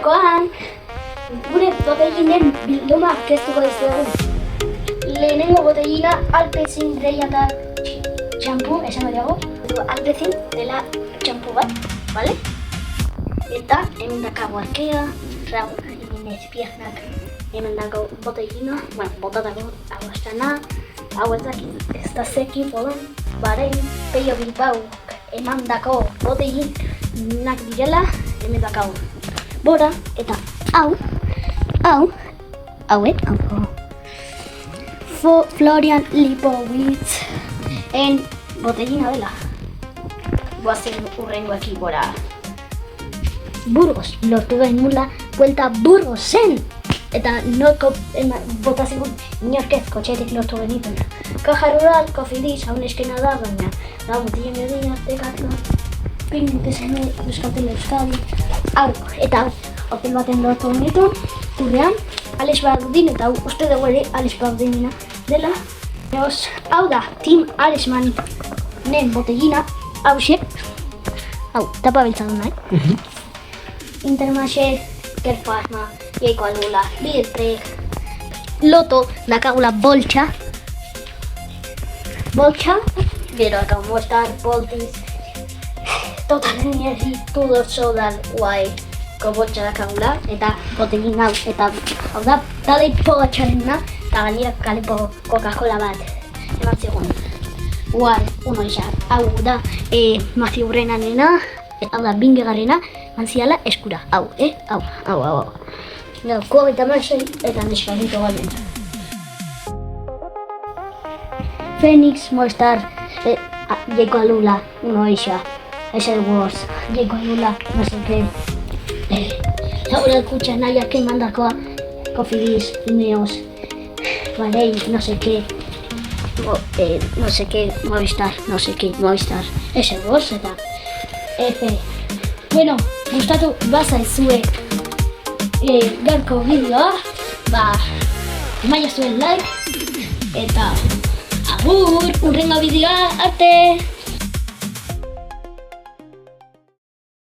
Gaurkoan, gure botellinen bilduma aurkeztuko dizuegu. Lehenengo botellina Alpecin Dreiata txampu, esango diago. Alpecin dela txampu bat, vale? Eta hemen dakago arkea, hemen piernak, hemen dakago botellina, bueno, botatako agostana, hau ez da zeki poden, baren Peio Bilbao eman dako botellinak direla, hemen dakago. Bora, eta hau. Florian Lipowitz en botellina dela. Guazen urrengo ekipora. Burgos, lortu behin mula, buelta Burgosen! Eta norko bota zigun inorkez kotxetik lortu beniten. Caja Rural, Cofidis, haun eskena da, baina da botillin edin artekatu. Pingute zen Euskaltel Euskadi. Hau, eta hau, hotel baten lortu benitun, turrean, Alex Bardin, eta hau uste dugu ere Alex Bardinina dela. Hau da, Team Alexman nen botellina, hau, tapa beltzadu nahi. Intermarché, Kerfarma, Jeiko Alula, Lidl, Loto, dakagula Boltxa, gero dakau Mostar, Boltis, Total Energy, Tudor Soda, Guai, Boltxa dakagula, eta botellin hau, eta hau da, Tadei Pogatxarena, eta gainera kalepo Coca-Cola bat, eman zigun. Guai, uno izan, hau da, Mazi Urrenanena, hau da, bingegarrena, manziala eskura, hau. Gau, eta masei, eta neskarrito galen. Phoenix, Movistar, Jeiko Alula, uno isa, Esel Wars, Jeiko Alula, no sé qué. Laura Kutxa, Naia, que mandakoa, Cofidis, Ineos, Valei, no sé qué. Movistar, Esel Wars, eta F. Bueno, gustatu bazaizue gaurko bideoa, maila zuen like, eta agur, urrengo bideoa arte!